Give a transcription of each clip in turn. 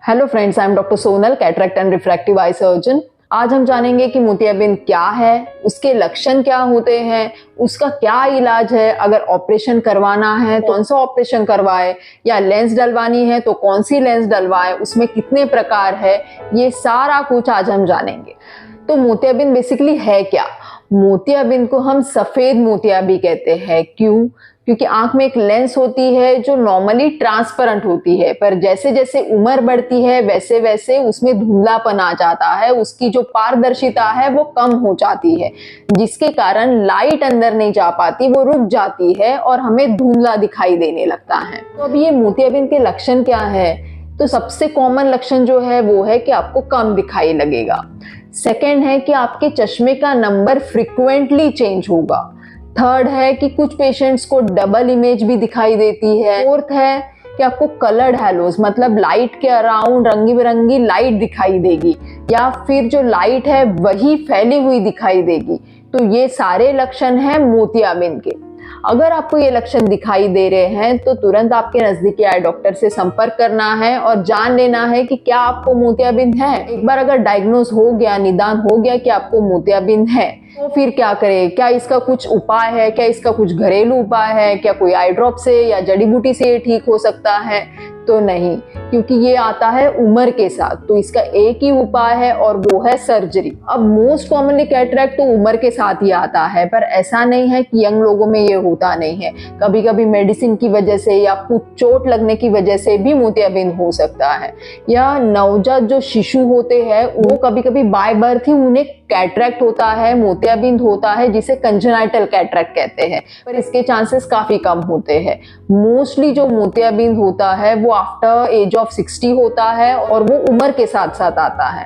Hello friends, I am doctor Sonal, cataract and refractive eye surgeon. आज हम जानेंगे कि मोतियाबिंद क्या है, उसके लक्षण क्या होते हैं, उसका क्या इलाज है, अगर ऑपरेशन करवाना है तो कौन सा ऑपरेशन करवाए, या लेंस डलवानी है तो कौन सी लेंस डलवाए, उसमें कितने प्रकार है, ये सारा कुछ आज हम जानेंगे। तो मोतियाबिंद बेसिकली है क्या? मोतियाबिंद को हम सफेद मोतिया भी कहते हैं। क्यों? क्योंकि आंख में एक लेंस होती है जो नॉर्मली ट्रांसपेरेंट होती है, पर जैसे जैसे उम्र बढ़ती है वैसे वैसे उसमें धुंधलापन आ जाता है, उसकी जो पारदर्शिता है वो कम हो जाती है, जिसके कारण लाइट अंदर नहीं जा पाती, वो रुक जाती है और हमें धुंधला दिखाई देने लगता है। तो अब ये मोतियाबिंद के लक्षण क्या है? तो सबसे कॉमन लक्षण जो है वो है कि आपको कम दिखाई लगेगा। सेकेंड है कि आपके चश्मे का नंबर फ्रिक्वेंटली चेंज होगा। थर्ड है कि कुछ पेशेंट्स को डबल इमेज भी दिखाई देती है। फोर्थ है कि आपको कलर्ड हैलोज, मतलब लाइट के अराउंड रंगी बिरंगी लाइट दिखाई देगी, या फिर जो लाइट है वही फैली हुई दिखाई देगी। तो ये सारे लक्षण हैं मोतियाबिंद के। अगर आपको ये लक्षण दिखाई दे रहे हैं तो तुरंत आपके नजदीकी आई डॉक्टर से संपर्क करना है और जान लेना है कि क्या आपको मोतियाबिंद है। एक बार अगर डायग्नोज हो गया, निदान हो गया कि आपको मोतियाबिंद है, तो फिर क्या करें? क्या इसका कुछ उपाय है? क्या इसका कुछ घरेलू उपाय है? क्या कोई आई ड्रॉप से या जड़ी बूटी से ये ठीक हो सकता है? तो नहीं, क्योंकि ये आता है उम्र के साथ। तो इसका एक ही उपाय है और वो है सर्जरी। अब मोस्ट कॉमनली कैटरेक्ट तो उम्र के साथ ही आता है, पर ऐसा नहीं है कि यंग लोगों में ये होता नहीं है। कभी कभी मेडिसिन की वजह से या कुछ चोट लगने की वजह से भी मोतियाबिंद हो सकता है। या नवजात जो शिशु होते हैं वो कभी कभी बाय बर्थ ही उन्हें कैटरेक्ट होता है, मोतियाबिंद होता है, जिसे कंजेनाइटल कैटरेक्ट कहते हैं, पर इसके चांसेस काफी कम होते हैं। मोस्टली जो मोतियाबिंद होता है वो आफ्टर एज ऑफ 60 होता है और वो उम्र के साथ साथ आता है।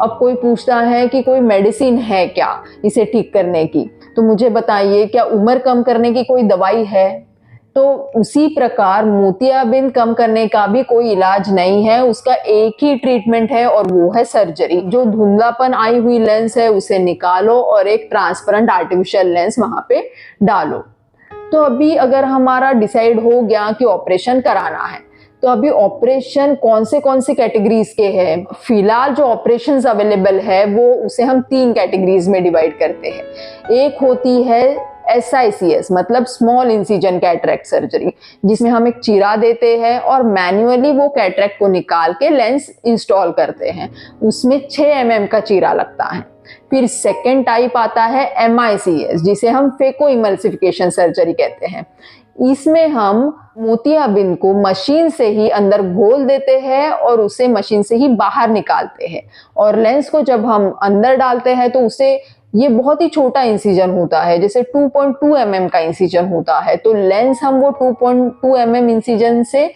अब कोई पूछता है कि कोई मेडिसिन है क्या इसे ठीक करने की, तो मुझे बताइए, क्या उम्र कम करने की कोई दवाई है? तो उसी प्रकार मोतियाबिंद कम करने का भी कोई इलाज नहीं है, उसका एक ही ट्रीटमेंट है और वो है सर्जरी। जो धुंधलापन आई हुई लेंस है उसे निकालो और एक ट्रांसपेरेंट आर्टिफिशियल लेंस वहां पे डालो। तो अभी अगर हमारा डिसाइड हो गया कि ऑपरेशन कराना है, तो अभी ऑपरेशन कौन से कैटेगरीज के हैं? फिलहाल जो ऑपरेशंस अवेलेबल है वो उसे हम 3 कैटेगरीज में डिवाइड करते हैं। एक होती है SICS, मतलब स्मॉल इंसिजन कैटरेक्ट सर्जरी, जिसमें हम एक चीरा देते हैं और मैन्युअली वो कैटरेक्ट को निकाल के लेंस इंस्टॉल करते हैं। उसमें 6 mm का चीरा लगता है। फिर सेकेंड टाइप आता है MICS, जिसे हम फेको इमल्सिफिकेशन सर्जरी कहते हैं। इसमें हम मोतियाबिंद को मशीन से ही अंदर घोल देते हैं और उसे मशीन से ही बाहर निकालते हैं, और लेंस को जब हम अंदर डालते हैं तो उसे ये बहुत ही छोटा इंसिजन होता है, जैसे 2.2 mm का इंसिजन होता है। तो लेंस हम वो 2.2 mm इंसिजन से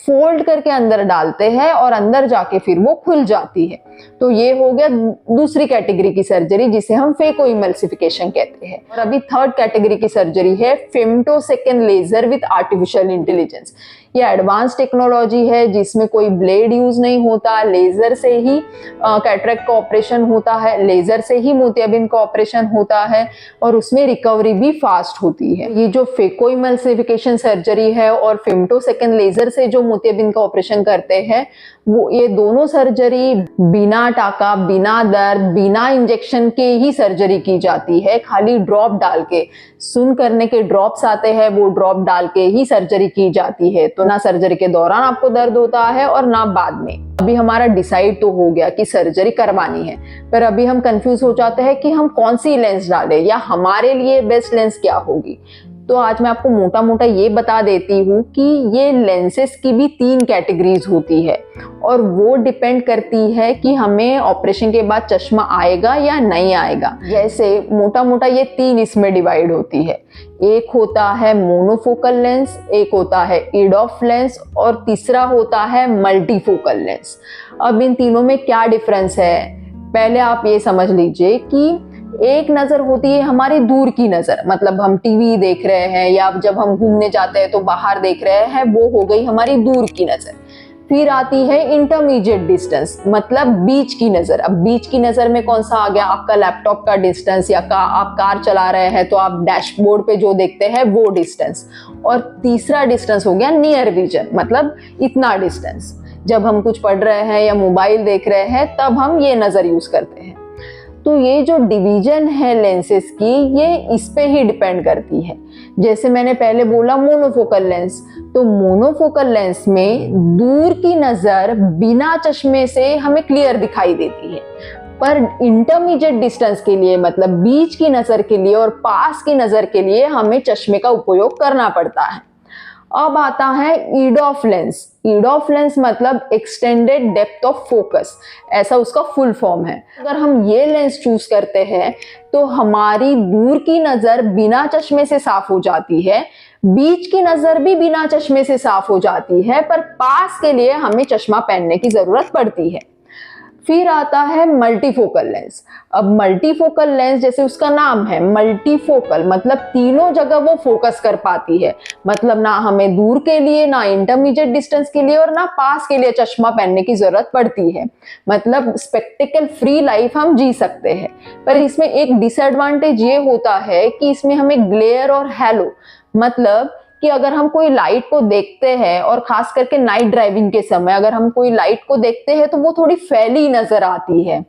फोल्ड करके अंदर डालते हैं और अंदर जाके फिर वो खुल जाती है। तो ये हो गया दूसरी कैटेगरी की सर्जरी, जिसे हम फेको इमल्सिफिकेशन कहते हैं। और अभी थर्ड कैटेगरी की सर्जरी है femtosecond laser with artificial intelligence. ये एडवांस टेक्नोलॉजी है जिसमें कोई ब्लेड यूज नहीं होता, लेजर से ही कैटरेक्ट का ऑपरेशन होता है, लेजर से ही मोतियाबिंद का ऑपरेशन होता है, और उसमें रिकवरी भी फास्ट होती है। ये जो फेको इमल्सिफिकेशन सर्जरी है और फेमटोसेकंड लेजर से जो मोतियाबिंद का ऑपरेशन करते हैं, वो ये दोनों सर्जरी बिना टाका, बिना दर्द, बिना इंजेक्शन के ही सर्जरी की जाती है। खाली ड्रॉप डाल के, सुन करने के ड्रॉप्स आते हैं, वो ड्रॉप डाल के ही सर्जरी की जाती है। तो ना सर्जरी के दौरान आपको दर्द होता है और ना बाद में। अभी हमारा डिसाइड तो हो गया कि सर्जरी करवानी है, पर अभी हम कंफ्यूज हो जाते हैं कि हम कौन सी लेंस डालें या हमारे लिए बेस्ट लेंस क्या होगी। तो आज मैं आपको मोटा मोटा ये बता देती हूँ कि ये लेंसेस की भी 3 कैटेगरीज होती है, और वो डिपेंड करती है कि हमें ऑपरेशन के बाद चश्मा आएगा या नहीं आएगा। जैसे मोटा मोटा ये 3 इसमें डिवाइड होती है। एक होता है मोनोफोकल लेंस, एक होता है इड ऑफ लेंस, और तीसरा होता है मल्टीफोकल लेंस। अब इन तीनों में क्या डिफरेंस है, पहले आप ये समझ लीजिए कि एक नजर होती है हमारी दूर की नजर, मतलब हम टीवी देख रहे हैं या जब हम घूमने जाते हैं तो बाहर देख रहे हैं, वो हो गई हमारी दूर की नजर। फिर आती है इंटरमीडिएट डिस्टेंस, मतलब बीच की नजर। अब बीच की नजर में कौन सा आ गया? आपका लैपटॉप का डिस्टेंस, या आप कार चला रहे हैं तो आप डैशबोर्ड पे जो देखते हैं वो डिस्टेंस। और तीसरा डिस्टेंस हो गया नियर विजन, मतलब इतना डिस्टेंस। जब हम कुछ पढ़ रहे हैं या मोबाइल देख रहे हैं तब हम ये नज़र यूज़ करते हैं। तो ये जो डिवीजन है लेंसेज की, ये इस पे ही डिपेंड करती है। जैसे मैंने पहले बोला मोनोफोकल लेंस, तो मोनोफोकल लेंस में दूर की नज़र बिना चश्मे से हमें क्लियर दिखाई देती है, पर इंटरमीडिएट डिस्टेंस के लिए, मतलब बीच की नज़र के लिए और पास की नज़र के लिए हमें चश्मे का उपयोग करना पड़ता है। अब आता है ईडॉफ लेंस। ईडॉफ लेंस मतलब एक्सटेंडेड डेप्थ ऑफ फोकस, ऐसा उसका फुल फॉर्म है। अगर हम ये लेंस चूज करते हैं तो हमारी दूर की नज़र बिना चश्मे से साफ हो जाती है, बीच की नज़र भी बिना चश्मे से साफ हो जाती है, पर पास के लिए हमें चश्मा पहनने की ज़रूरत पड़ती है। फिर आता है मल्टीफोकल लेंस। अब मल्टीफोकल लेंस, जैसे उसका नाम है मल्टीफोकल, मतलब तीनों जगह वो फोकस कर पाती है, मतलब ना हमें दूर के लिए, ना इंटरमीडिएट डिस्टेंस के लिए और ना पास के लिए चश्मा पहनने की जरूरत पड़ती है, मतलब स्पेक्टिकल फ्री लाइफ हम जी सकते हैं। पर इसमें एक डिसएडवांटेज ये होता है कि इसमें हमें ग्लेयर और हैलो, मतलब कि अगर हम कोई लाइट को देखते हैं और खास करके नाइट ड्राइविंग के समय अगर हम कोई लाइट को देखते हैं तो वो थोड़ी फैली नजर आती है।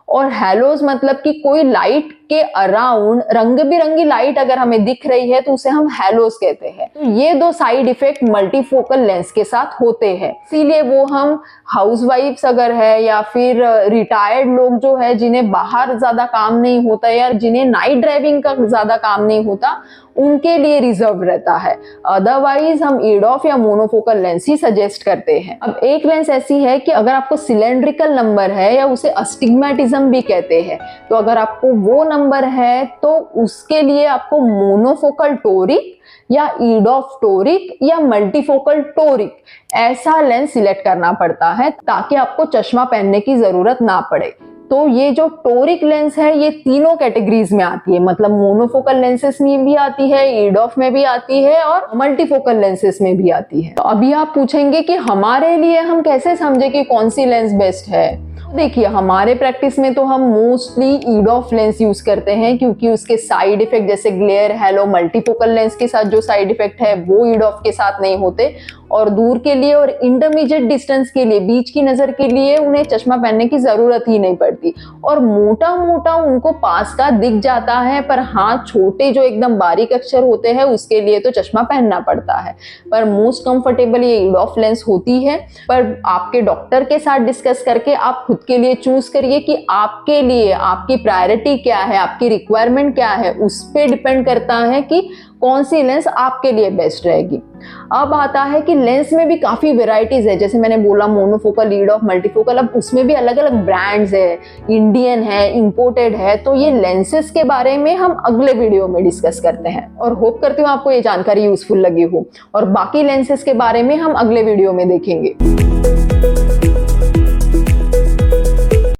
और हैलोज मतलब कि कोई लाइट के अराउंड रंग बिरंगी लाइट अगर हमें दिख रही है तो उसे हम हैलोज कहते हैं। तो ये दो साइड इफेक्ट मल्टीफोकल लेंस के साथ होते हैं, इसीलिए वो हम हाउसवाइफ्स अगर है या फिर रिटायर्ड लोग जो है जिन्हें बाहर ज्यादा काम नहीं होता या जिन्हें नाइट ड्राइविंग का ज्यादा काम नहीं होता, उनके लिए रिजर्व रहता है। अदरवाइज हम ईडॉफ या मोनोफोकल लेंस ही सजेस्ट करते हैं। अब एक लेंस ऐसी है कि अगर आपको सिलेंड्रिकल नंबर है या उसे अस्टिग्मेटिज्म भी कहते हैं, तो अगर आपको वो नंबर है तो उसके लिए आपको मोनोफोकल टोरिक या ईडॉफ टोरिक या मल्टीफोकल टोरिक ऐसा लेंस सिलेक्ट करना पड़ता है ताकि आपको चश्मा पहनने की जरूरत ना पड़े। तो ये जो टोरिक लेंस है ये तीनों कैटेगरीज में आती है, मतलब मोनोफोकल लेंसेस में भी आती है, ईडॉफ में भी आती है और मल्टीफोकल लेंसेस में भी आती है। तो अभी आप पूछेंगे कि हमारे लिए हम कैसे समझे कि कौन सी लेंस बेस्ट है। देखिए, हमारे प्रैक्टिस में तो हम मोस्टली ईडॉफ लेंस यूज करते हैं क्योंकि उसके साइड इफेक्ट जैसे ग्लेयर, हैलो, मल्टीफोकल लेंस के साथ जो साइड इफेक्ट है वो ईडॉफ के साथ नहीं होते, और दूर के लिए और इंटरमीडिएट डिस्टेंस के लिए, बीच की नजर के लिए उन्हें चश्मा पहनने की जरूरत ही नहीं पड़ती, और मोटा मोटा उनको पास का दिख जाता है। पर हाँ, छोटे जो एकदम बारीक अक्षर होते हैं उसके लिए तो चश्मा पहनना पड़ता है। पर मोस्ट कंफर्टेबल ये ईडॉफ लेंस होती है। पर आपके डॉक्टर के साथ डिस्कस करके आप खुद के लिए चूज करिए कि आपके लिए आपकी प्रायोरिटी क्या है, आपकी रिक्वायरमेंट क्या है, उस पर डिपेंड करता है कि कौन सी लेंस आपके लिए बेस्ट रहेगी। अब आता है कि लेंस में भी काफी वेराइटीज है, जैसे मैंने बोला मोनोफोकल, ईडॉफ, मल्टीफोकल। अब उसमें भी अलग अलग ब्रांड्स है, इंडियन है, इंपोर्टेड है। तो ये लेंसेस के बारे में हम अगले वीडियो में डिस्कस करते हैं, और होप करती हूँ आपको ये जानकारी यूजफुल लगी हो, और बाकी लेंसेस के बारे में हम अगले वीडियो में देखेंगे।